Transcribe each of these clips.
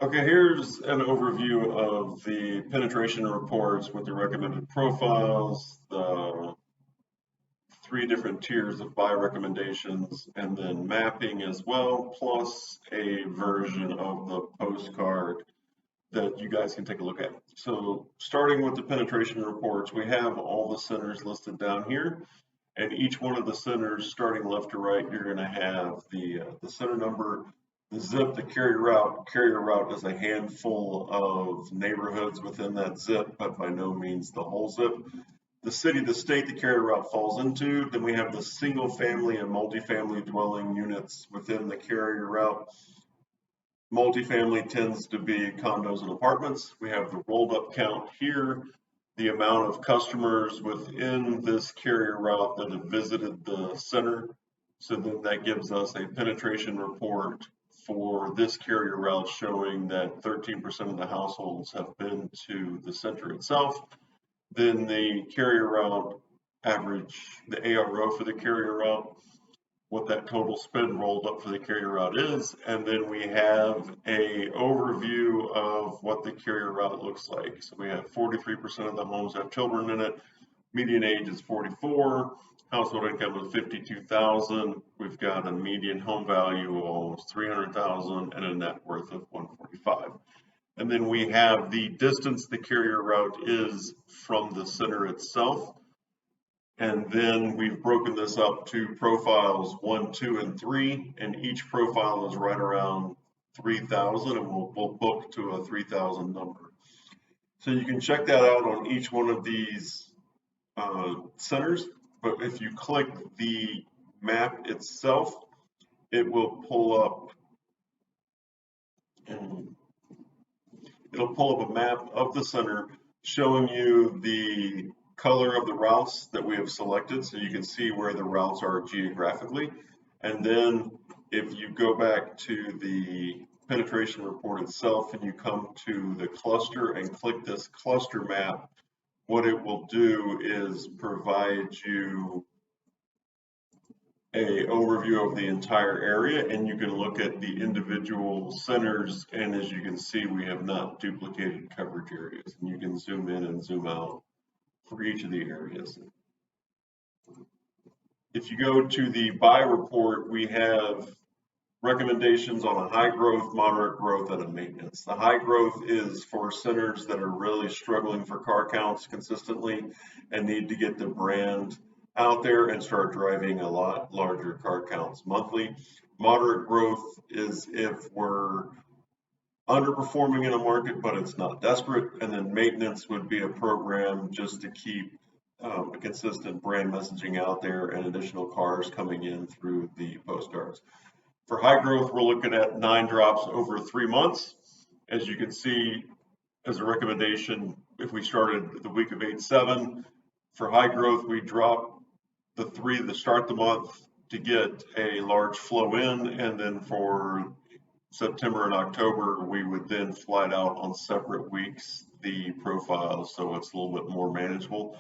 Okay, here's an overview of the penetration reports with the recommended profiles, the three different tiers of buy recommendations, and then mapping as well, plus a version of the postcard that you guys can take a look at. So starting with the penetration reports, we have all the centers listed down here. And each one of the centers, starting left to right, you're going to have the center number, the zip, the carrier route. Carrier route is a handful of neighborhoods within that zip, but by no means the whole zip. The city, the state the carrier route falls into. Then we have the single family and multifamily dwelling units within the carrier route. Multifamily tends to be condos and apartments. We have the rolled up count here, the amount of customers within this carrier route that have visited the center. So then that gives us a penetration report for this carrier route showing that 13% of the households have been to the center itself. Then the carrier route average, the ARO for the carrier route, what that total spend rolled up for the carrier route is, and then we have a overview of what the carrier route looks like. So we have 43% of the homes have children in it, median age is 44, household income is 52,000, we've got a median home value of almost 300,000 and a net worth of 145. And then we have the distance the carrier route is from the center itself. And then we've broken this up to profiles 1, 2, and 3, and each profile is right around 3,000, and we'll book to a 3,000 number. So you can check that out on each one of these centers, but if you click the map itself, it will pull up, and it'll pull up a map of the center showing you the color of the routes that we have selected, so you can see where the routes are geographically. And then if you go back to the penetration report itself and you come to the cluster and click this cluster map, what it will do is provide you a overview of the entire area, and you can look at the individual centers, and as you can see, we have not duplicated coverage areas, and you can zoom in and zoom out for each of the areas. If you go to the buy report, we have recommendations on a high growth, moderate growth, and a maintenance. The high growth is for centers that are really struggling for car counts consistently and need to get the brand out there and start driving a lot larger car counts monthly. Moderate growth is if we're underperforming in a market, but it's not desperate. And then maintenance would be a program just to keep a consistent brand messaging out there and additional cars coming in through the postcards. For high growth, we're looking at 9 drops over 3 months. As you can see, as a recommendation, if we started the week of 8/7, for high growth, we drop the 3 to start the month to get a large flow in, and then for September and October, we would then flat out on separate weeks the profiles, so it's a little bit more manageable.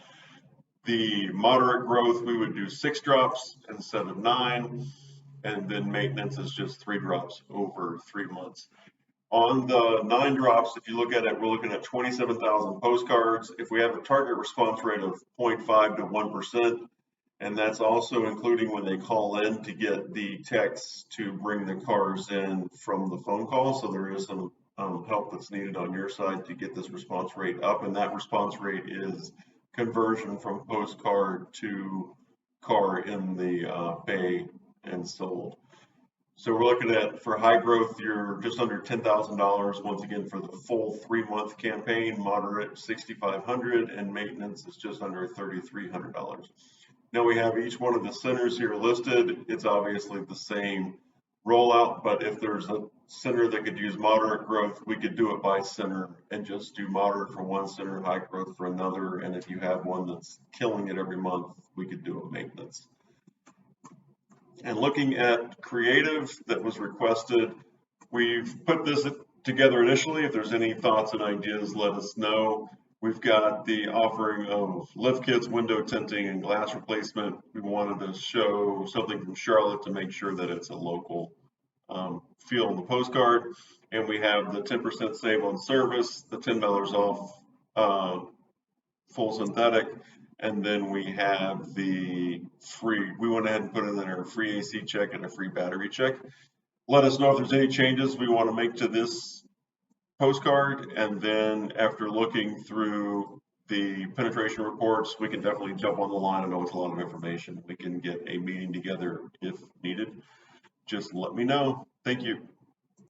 The moderate growth, we would do 6 drops instead of 9, and then maintenance is just 3 drops over 3 months. On the 9 drops, if you look at it, we're looking at 27,000 postcards. If we have a target response rate of 0.5 to 1%, and that's also including when they call in to get the texts to bring the cars in from the phone call. So there is some help that's needed on your side to get this response rate up. And that response rate is conversion from postcard to car in the bay and sold. So we're looking at, for high growth, you're just under $10,000 once again for the full 3-month campaign, moderate $6,500, and maintenance is just under $3,300. Now we have each one of the centers here listed. It's obviously the same rollout, but if there's a center that could use moderate growth, we could do it by center and just do moderate for one center, high growth for another. And if you have one that's killing it every month, we could do a maintenance. And looking at creative that was requested, we've put this together initially. If there's any thoughts and ideas, let us know. We've got the offering of lift kits, window tinting, and glass replacement. We wanted to show something from Charlotte to make sure that it's a local feel on the postcard. And we have the 10% save on service, the $10 off full synthetic, and then we have the free, we went ahead and put in there a free AC check and a free battery check. Let us know if there's any changes we want to make to this postcard, and then after looking through the penetration reports, we can definitely jump on the line. I know it's a lot of information. We can get a meeting together if needed. Just let me know. Thank you.